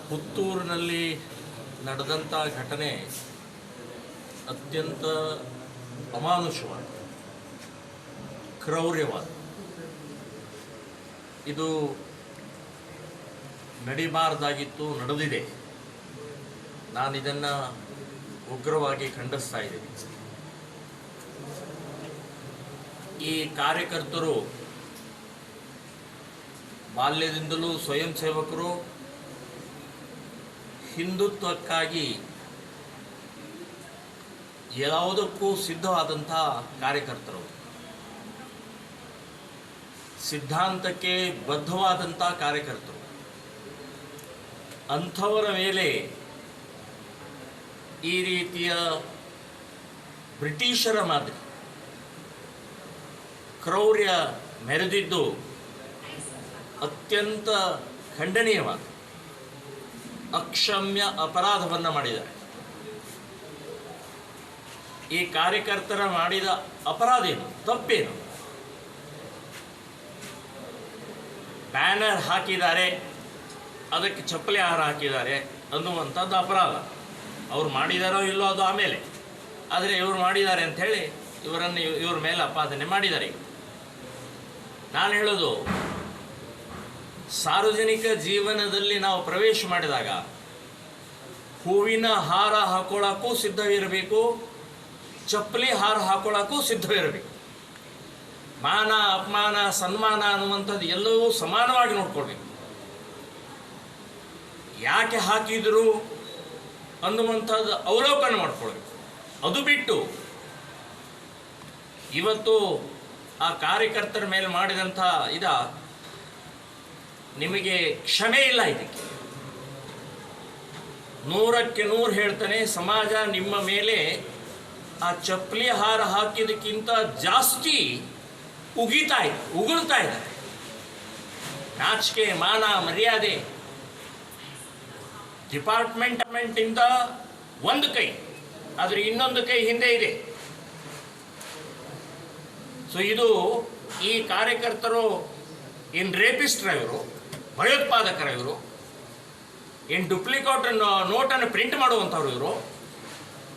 ಪುತ್ತೂರಿನಲ್ಲಿ ನಡೆದಂಥ ಘಟನೆ ಅತ್ಯಂತ ಅಮಾನುಷವಾದ, ಕ್ರೌರ್ಯವಾದ. ಇದು ನಡಿಬಾರ್ದಾಗಿತ್ತು, ನಡೆದಿದೆ. ನಾನು ಇದನ್ನು ಉಗ್ರವಾಗಿ ಖಂಡಿಸ್ತಾ ಇದ್ದೀನಿ. ಈ ಕಾರ್ಯಕರ್ತರು ಬಾಲ್ಯದಿಂದಲೂ ಸ್ವಯಂ ಸೇವಕರು, ಹಿಂದುತ್ವಕ್ಕಾಗಿ ಯಾವುದಕ್ಕೂ ಸಿದ್ಧವಾದಂಥ ಕಾರ್ಯಕರ್ತರು, ಸಿದ್ಧಾಂತಕ್ಕೆ ಬದ್ಧವಾದಂಥ ಕಾರ್ಯಕರ್ತರು. ಅಂಥವರ ಮೇಲೆ ಈ ರೀತಿಯ ಬ್ರಿಟಿಷರ ಮಾದರಿ ಕ್ರೌರ್ಯ ಮೆರೆದಿದ್ದು ಅತ್ಯಂತ ಖಂಡನೀಯವಾದ ಅಕ್ಷಮ್ಯ ಅಪರಾಧವನ್ನು ಮಾಡಿದ್ದಾರೆ. ಈ ಕಾರ್ಯಕರ್ತರ ಮಾಡಿದ ಅಪರಾಧ ಏನು, ತಪ್ಪೇನು? ಬ್ಯಾನರ್ ಹಾಕಿದ್ದಾರೆ, ಅದಕ್ಕೆ ಚಪ್ಪಲಿ ಆಹಾರ ಹಾಕಿದ್ದಾರೆ ಅನ್ನುವಂಥದ್ದು ಅಪರಾಧ. ಅವ್ರು ಮಾಡಿದಾರೋ ಇಲ್ಲೋ ಅದು ಆಮೇಲೆ. ಆದರೆ ಇವರು ಮಾಡಿದ್ದಾರೆ ಅಂಥೇಳಿ ಇವ್ರ ಮೇಲೆ ಆಪಾದನೆ ಮಾಡಿದ್ದಾರೆ. ನಾನು ಹೇಳೋದು, ಸಾರ್ವಜನಿಕ ಜೀವನದಲ್ಲಿ ನಾವು ಪ್ರವೇಶ ಮಾಡಿದಾಗ ಹೂವಿನ ಹಾರ ಹಾಕೊಳ್ಳೋಕ್ಕೂ ಸಿದ್ಧವಿರಬೇಕು, ಚಪ್ಪಲಿ ಹಾರ ಹಾಕೊಳ್ಳೋಕ್ಕೂ ಸಿದ್ಧವಿರಬೇಕು. ಮಾನ ಅಪಮಾನ ಸನ್ಮಾನ ಅನ್ನುವಂಥದ್ದು ಎಲ್ಲವೂ ಸಮಾನವಾಗಿ ನೋಡ್ಕೊಳ್ಬೇಕು. ಯಾಕೆ ಹಾಕಿದ್ರು ಅನ್ನುವಂಥದ್ದು ಅವಲೋಕನ ಮಾಡ್ಕೊಳ್ಬೇಕು. ಅದು ಬಿಟ್ಟು ಇವತ್ತು ಆ ಕಾರ್ಯಕರ್ತರ ಮೇಲೆ ಮಾಡಿದಂಥ ನಿಮಗೆ ಕ್ಷಮೆ ಇಲ್ಲ. ಇದಕ್ಕೆ 100ಕ್ಕೆ 100 ಹೇಳ್ತಾನೆ. ಸಮಾಜ ನಿಮ್ಮ ಮೇಲೆ ಆ ಚಪ್ಪಲಿ ಹಾರ ಹಾಕಿದಕ್ಕಿಂತ ಜಾಸ್ತಿ ಉಗುಳ್ತಾ ಇದ್ದಾರೆ. ನಾಚಿಕೆ, ಮಾನ, ಮರ್ಯಾದೆ ಡಿಪಾರ್ಟ್ಮೆಂಟಿಂದ ಒಂದು ಕೈ, ಆದರೆ ಇನ್ನೊಂದು ಕೈ ಹಿಂದೆ ಇದೆ. ಸೊ ಇದು ಈ ಕಾರ್ಯಕರ್ತರು ಏನು ರೇಪಿಸ್ಟ್ರ ಇವರು, ಭಯೋತ್ಪಾದಕರ ಇವರು, ಏನು ಡುಪ್ಲಿಕೇಟ್ ನೋಟನ್ನು ಪ್ರಿಂಟ್ ಮಾಡುವಂಥವ್ರು ಇವರು,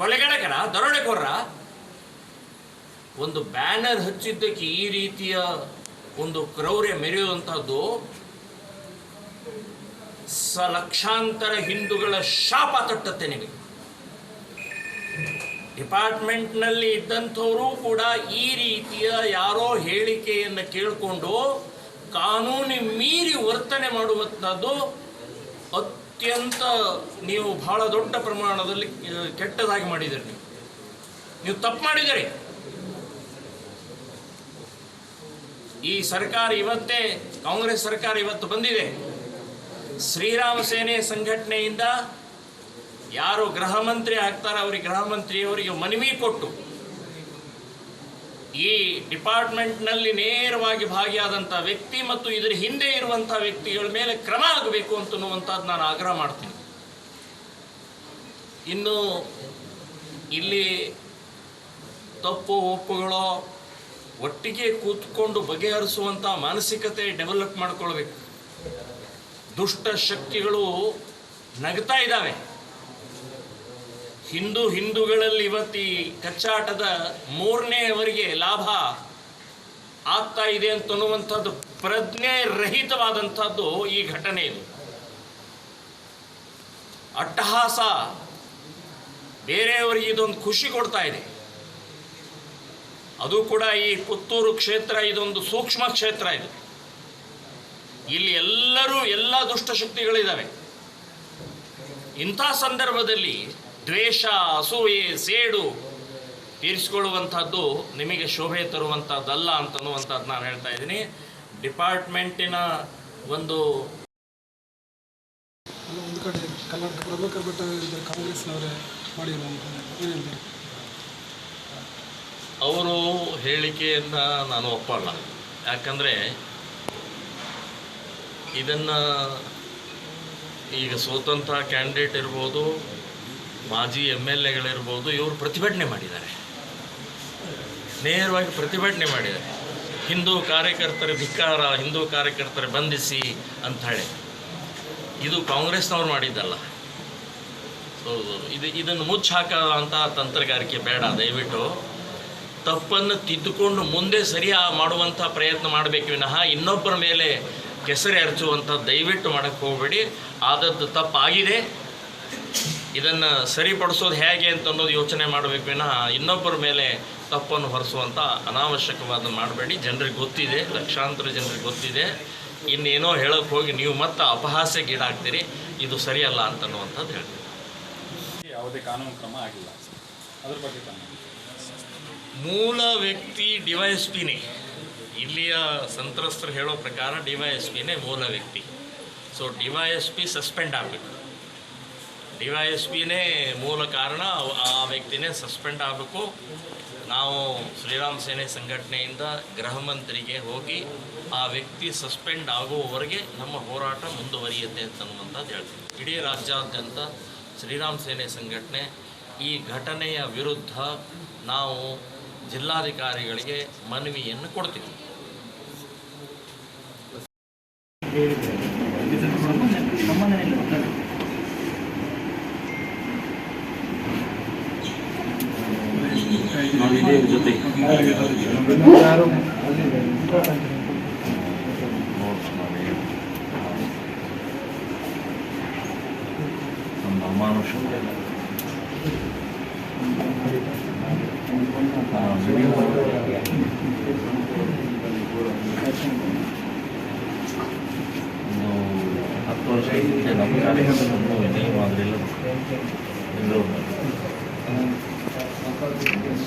ಕೊಲೆಗಡಕರ, ದರೋಡೆಕೋರ. ಒಂದು ಬ್ಯಾನರ್ ಹಚ್ಚಿದ್ದಕ್ಕೆ ಈ ರೀತಿಯ ಒಂದು ಕ್ರೌರ್ಯ ಮೆರೆಯುವಂಥದ್ದು ಲಕ್ಷಾಂತರ ಹಿಂದೂಗಳ ಶಾಪ ತಟ್ಟತ್ತೆ ನಿಮಗೆ. ಡಿಪಾರ್ಟ್ಮೆಂಟ್ನಲ್ಲಿ ಇದ್ದಂಥವರು ಕೂಡ ಈ ರೀತಿಯ ಯಾರೋ ಹೇಳಿಕೆಯನ್ನು ಕೇಳಿಕೊಂಡು ಕಾನೂನು ಮೀರಿ ವರ್ತನೆ ಮಾಡುವಂಥದ್ದು ಅತ್ಯಂತ ನೀವು ಬಹಳ ದೊಡ್ಡ ಪ್ರಮಾಣದಲ್ಲಿ ಕೆಟ್ಟದಾಗಿ ಮಾಡಿದ್ದೀರಿ. ನೀವು ತಪ್ಪು ಮಾಡಿದ್ದೀರಿ. ಈ ಸರ್ಕಾರ ಇವತ್ತೇ, ಕಾಂಗ್ರೆಸ್ ಸರ್ಕಾರ ಇವತ್ತು ಬಂದಿದೆ. ಶ್ರೀರಾಮ ಸೇನೆ ಸಂಘಟನೆಯಿಂದ ಯಾರು ಗೃಹ ಮಂತ್ರಿ ಆಗ್ತಾರೆ ಗೃಹ ಮಂತ್ರಿಯವರಿಗೆ ಮನವಿ ಕೊಟ್ಟು ಈ ಡಿಪಾರ್ಟ್ಮೆಂಟ್ನಲ್ಲಿ ನೇರವಾಗಿ ಭಾಗಿಯಾದಂಥ ವ್ಯಕ್ತಿ ಮತ್ತು ಇದರ ಹಿಂದೆ ಇರುವಂಥ ವ್ಯಕ್ತಿಗಳ ಮೇಲೆ ಕ್ರಮ ಆಗಬೇಕು ಅಂತನ್ನುವಂಥದ್ದು ನಾನು ಆಗ್ರಹ ಮಾಡ್ತೀನಿ. ಇನ್ನು ಇಲ್ಲಿ ತಪ್ಪು ಒಪ್ಪುಗಳೋ ಒಟ್ಟಿಗೆ ಕೂತ್ಕೊಂಡು ಬಗೆಹರಿಸುವಂಥ ಮಾನಸಿಕತೆ ಡೆವಲಪ್ ಮಾಡ್ಕೊಳ್ಬೇಕು. ದುಷ್ಟ ಶಕ್ತಿಗಳು ನಗ್ತಾ ಇದ್ದಾವೆ. ಹಿಂದೂಗಳಲ್ಲಿ ಇವತ್ತು ಈ ಕಚ್ಚಾಟದ 3ನೇವರೆಗೆ ಲಾಭ ಆಗ್ತಾ ಇದೆ ಅಂತನ್ನುವಂಥದ್ದು ಪ್ರಜ್ಞೆ ರಹಿತವಾದಂಥದ್ದು ಈ ಘಟನೆ. ಇದು ಅಟ್ಟಹಾಸ, ಬೇರೆಯವರಿಗೆ ಇದೊಂದು ಖುಷಿ ಕೊಡ್ತಾ ಇದೆ. ಅದು ಕೂಡ ಈ ಪುತ್ತೂರು ಕ್ಷೇತ್ರ ಇದೊಂದು ಸೂಕ್ಷ್ಮ ಕ್ಷೇತ್ರ. ಇದು ಇಲ್ಲಿ ಎಲ್ಲ ದುಷ್ಟಶಕ್ತಿಗಳಿದ್ದಾವೆ. ಇಂಥ ಸಂದರ್ಭದಲ್ಲಿ ದ್ವೇಷ, ಅಸೂಯೆ, ಸೇಡು ತೀರಿಸಿಕೊಳ್ಳುವಂಥದ್ದು ನಿಮಗೆ ಶೋಭೆ ತರುವಂಥದ್ದಲ್ಲ ಅಂತನ್ನುವಂಥದ್ದು ನಾನು ಹೇಳ್ತಾ ಇದ್ದೀನಿ. ಡಿಪಾರ್ಟ್ಮೆಂಟಿನ ಒಂದು ಕಡೆ ಕರ್ನಾಟಕ ಪ್ರಭಾಕರ್ ಭಟ್ ಕಾಂಗ್ರೆಸ್ನವರೇ ಮಾಡಿರುವಂಥ ಅವರು ಹೇಳಿಕೆಯನ್ನು ನಾನು ಒಪ್ಪಲ್ಲ. ಯಾಕಂದರೆ ಇದನ್ನು ಈಗ ಸ್ವತಂತ್ರ ಕ್ಯಾಂಡಿಡೇಟ್ ಇರ್ಬೋದು, ಮಾಜಿ MLAಗಳಿರ್ಬೋದು, ಇವರು ಪ್ರತಿಭಟನೆ ಮಾಡಿದ್ದಾರೆ, ನೇರವಾಗಿ ಪ್ರತಿಭಟನೆ ಮಾಡಿದ್ದಾರೆ. ಹಿಂದೂ ಕಾರ್ಯಕರ್ತರ ಧಿಕ್ಕಾರ, ಹಿಂದೂ ಕಾರ್ಯಕರ್ತರ ಬಂಧಿಸಿ ಅಂಥೇಳಿ. ಇದು ಕಾಂಗ್ರೆಸ್ನವ್ರು ಮಾಡಿದ್ದಲ್ಲ. ಸೊ ಇದನ್ನು ಮುಚ್ಚಿ ಹಾಕೋಂಥ ತಂತ್ರಗಾರಿಕೆ ಬೇಡ. ದಯವಿಟ್ಟು ತಪ್ಪನ್ನು ತಿದ್ದುಕೊಂಡು ಮುಂದೆ ಸರಿ ಮಾಡುವಂಥ ಪ್ರಯತ್ನ ಮಾಡಬೇಕು ವಿನಃ ಇನ್ನೊಬ್ಬರ ಮೇಲೆ ಕೆಸರೆ ಎರಚುವಂಥ ದಯವಿಟ್ಟು ಮಾಡೋಕ್ಕೆ ಹೋಗಬೇಡಿ. ಆದದ್ದು ತಪ್ಪಾಗಿದೆ, ಇದನ್ನು ಸರಿಪಡಿಸೋದು ಹೇಗೆ ಅಂತ ಅನ್ನೋದು ಯೋಚನೆ ಮಾಡಬೇಕು ವಿನಃ ಇನ್ನೊಬ್ಬರ ಮೇಲೆ ತಪ್ಪನ್ನು ಹೊರಿಸುವಂಥ ಅನಾವಶ್ಯಕವಾದ ಮಾಡಬೇಡಿ. ಜನರಿಗೆ ಗೊತ್ತಿದೆ, ಲಕ್ಷಾಂತರ ಜನರಿಗೆ ಗೊತ್ತಿದೆ. ಇನ್ನೇನೋ ಹೇಳೋಕ್ಕೆ ಹೋಗಿ ನೀವು ಮತ್ತೆ ಅಪಹಾಸ್ಯಗೀಡಾಗ್ತೀರಿ. ಇದು ಸರಿಯಲ್ಲ ಅಂತನ್ನುವಂಥದ್ದು ಹೇಳ್ತೀವಿ. ಯಾವುದೇ ಕಾನೂನು ಕ್ರಮ ಆಗಿಲ್ಲ, ಅದ್ರ ಬಗ್ಗೆ ಮೂಲ ವ್ಯಕ್ತಿ DYSPನೇ. ಇಲ್ಲಿಯ ಸಂತ್ರಸ್ತರು ಹೇಳೋ ಪ್ರಕಾರ DYSPನೇ ಮೂಲ ವ್ಯಕ್ತಿ. ಸೊ DYSP ಸಸ್ಪೆಂಡ್ ಆಗಬೇಕು. DYSPನೇ ಮೂಲ ಕಾರಣ, ಆ ವ್ಯಕ್ತಿನೇ ಸಸ್ಪೆಂಡ್ ಆಗಬೇಕು. ನಾವು ಶ್ರೀರಾಮ್ ಸೇನೆ ಸಂಘಟನೆಯಿಂದ ಗೃಹ ಮಂತ್ರಿಗೆ ಹೋಗಿ ಆ ವ್ಯಕ್ತಿ ಸಸ್ಪೆಂಡ್ ಆಗುವವರೆಗೆ ನಮ್ಮ ಹೋರಾಟ ಮುಂದುವರಿಯುತ್ತೆ ಅಂತನ್ನುವಂಥದ್ದು ಹೇಳ್ತೀವಿ. ಇಡೀ ರಾಜ್ಯಾದ್ಯಂತ ಶ್ರೀರಾಮ್ ಸೇನೆ ಸಂಘಟನೆ ಈ ಘಟನೆಯ ವಿರುದ್ಧ ನಾವು ಜಿಲ್ಲಾಧಿಕಾರಿಗಳಿಗೆ ಮನವಿಯನ್ನು ಕೊಡ್ತೀವಿ. ಜೊತೆ ಅಮಾನುಷ ಒಂದು 10 ವರ್ಷ ಹಿಂದೆ ನಮ್ಮ ಕಾರ್ಯಕ್ರಮವನ್ನು ಇದೇ ಮಾದರಿಯಲ್ಲ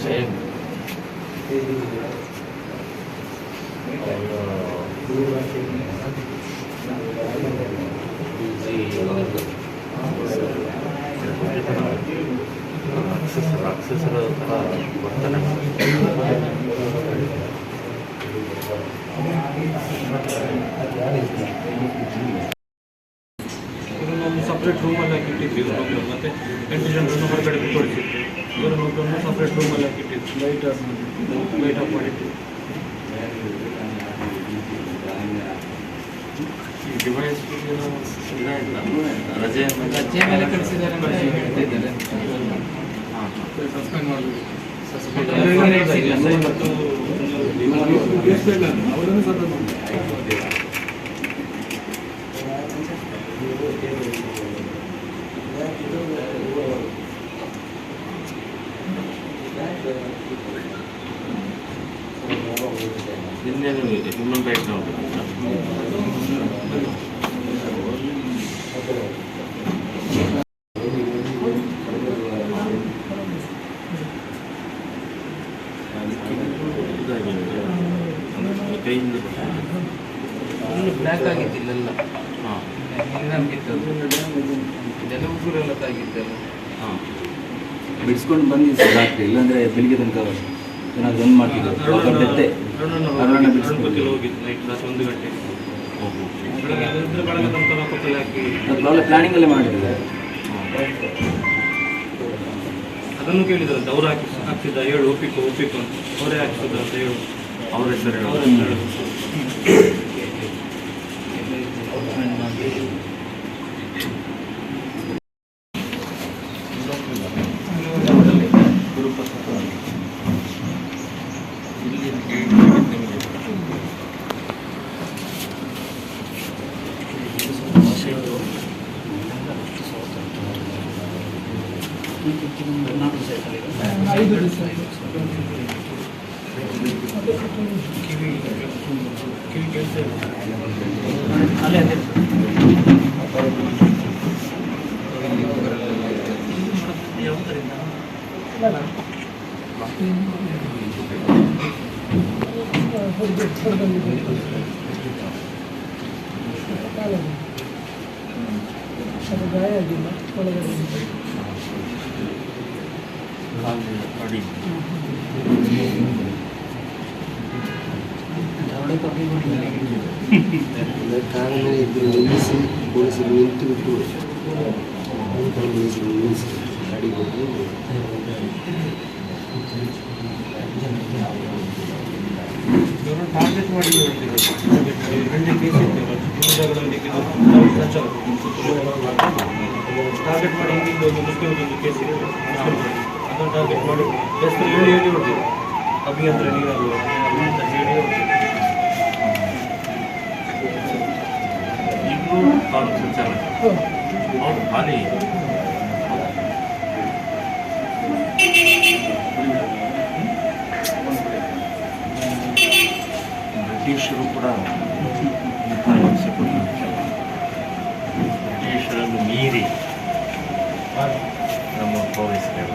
ಸೇಮ್ ರಾಕ್ಷಸರ ಥರ ವರ್ತನೆ. ಇದನ್ನೊಂದು ಸಪ್ರೇಟ್ ರೂಮಲ್ಲಿ ಹಾಕಿಟ್ಟಿದ್ವಿ. ಮತ್ತು 8 ಜನರನ್ನು ಹೊರಗಡೆ ಕೂರಿಸಿದ್ವಿ. ಇವರನ್ನೊಬ್ಬರನ್ನು ಸಪ್ರೇಟ್ ರೂಮಲ್ಲಿ ಹಾಕಿಟ್ಟಿದ್ವಿ. ಲೈಟ್ ಆಫ್ ಮಾಡಿದ್ವಿ. ಈ DYSP ರಜೆ ಮೇಲೆ ಕಳಿಸಿದ್ದಾರೆ ಅಂತ ಹೇಳ್ತಿದ್ದಾರೆ. ಸಸ್ಪೆಂಡ್ ಮಾಡಬೇಕು. ಅವರನ್ನು ಸಸ್ಪೆಂಡ್ ಮಾಡಬೇಕು. ಇನ್ನೇನು ಹ್ಯೂಮನ್ ರೈಟ್ಸ್ ನೋಡ್ಬೇಕು. ಕೈಯಿಂದ ಬ್ಲ್ಯಾಕ್ ಆಗಿದ್ದಿಲ್ಲ. ಹಾಂ ಇದೆಲ್ಲ ಉಗುರೆಲ್ಲ ತಾಗಿದ್ದಲ್ಲ. ಹಾಂ ಬಿಡಿಸ್ಕೊಂಡು ಬಂದು ರಾತ್ರಿ, ಇಲ್ಲಾಂದರೆ ಬೆಳಿಗ್ಗೆ ತನಕ ಏನಾದ್ರು ಒಂದು ಮಾಡ್ತಿದ್ರು. ಅರುಣನ ಬಿಡಿಸ್ಕೊಂಡು ಹೋಗಿದ್ದು ನೈಟ್ ರಾತ್ರಿ 1 ಗಂಟೆ. ಬೆಳಗ್ಗೆ ತನಕ ಕೊಪ್ಪಲ್ಲಿ ಹಾಕಿ ನಾವೆಲ್ಲ ಪ್ಲಾನಿಂಗಲ್ಲೇ ಮಾಡಿದ್ದಾರೆ. ಅದನ್ನು ಕೇಳಿದ್ರಂತೆ, ಅವ್ರು ಹಾಕ್ಸಿದ್ದ ಹೇಳು, ಒಪ್ಪಿಕೊ ಅಂತ. ಅವರೇ ಹಾಕ್ಸಿದ್ದ ಅಂತ ಹೇಳು, ಅವ್ರ ಹೆಸರು ಅವ್ರ ಹೇಳೋದು. ಗಾಯ ಆಗಿಲ್ಲ ಒಳಗಡೆ. ಅಡಿ ಕಾರಣ ಇಬ್ಬರು ನಿಲ್ಲಿಸಿ ಪೊಲೀಸರು ನಿಂತು ಬಿಟ್ಟು ನಿಲ್ಲಿಸಿ ಅಡಿಗೊಟ್ಟು ಇವ್ರನ್ನ ಟಾರ್ಗೆಟ್ ಮಾಡಿ ಹಿಂದೆ ಕೇಸ್ ಇರ್ತೇವೆ ಜಾಗದಲ್ಲಿ ಟಾರ್ಗೆಟ್ ಮಾಡಿ ಹಿಂದಿದ್ದು ಒಂದು ಮುಸ್ಲಿಮ್ದೊಂದು ಕೇಸ್ ಇದೆ ಅದನ್ನು ಟಾರ್ಗೆಟ್ ಮಾಡಿ ಹೆಸರು ಹೇಳಿ ಹೊಡ್ತೀವಿ ಅಭಿಯಂತರ ನೀರಲ್ವ ಅಂತ ಹೇಳಿ ಹೊಡ್ತೀವಿ. ಈಗಲೂ ತಾಲೂಕು ಸಂಚಾರ ಹೌದು ಖಾಲಿ ಬ್ರಿಟಿಷರು ಕೂಡ ಬ್ರಿಟಿಷರನ್ನು ಮೀರಿ ನಮ್ಮ ಪೊಲೀಸರು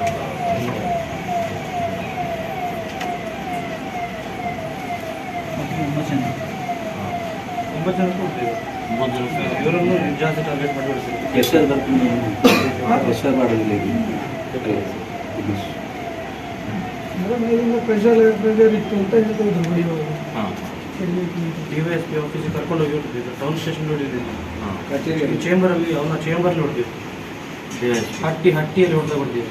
ಒಂಬತ್ತು ಜನ ಕೊಡ್ತೀವಿ ಇವರನ್ನು ಜಾಸ್ತಿ ಟಾರ್ಗೆಟ್ ಮಾಡಿ ಹೊಡ್ತೀವಿ. ಪ್ರೆಷರ್ ಬರ್ತೀನಿ ಪ್ರೆಷರ್ ಮಾಡೋದಿಲ್ಲ ಇದು ಅಂದ್ರೆ ಮೇಲಿಂದ ಪ್ರೆಷರ್ ಇತ್ತು ಅಂತ ಹೇಳ್ತಿದ್ರು ಹೊಡಿಯುವಾಗ ಹಾಂ ಹೊಡಿಬೇಕು ಅಂತ. DYSP ಆಫೀಸಿಗೆ ಕರ್ಕೊಂಡು ಹೋಗಿ ಹೊಡ್ತಿದ್ವಿ ಟೌನ್ ಸ್ಟೇಷನ್ ಹೊಡಿದ್ವಿ ಕಚೇರಿ ಚೇಂಬರಲ್ಲಿ ಅವನ ಚೇಂಬರ್ಲಿ ಹೊಡ್ತೀವಿ ಹಟ್ಟಿಯಲ್ಲಿ ಹೊಡೆದ ಹೊಡ್ತೀವಿ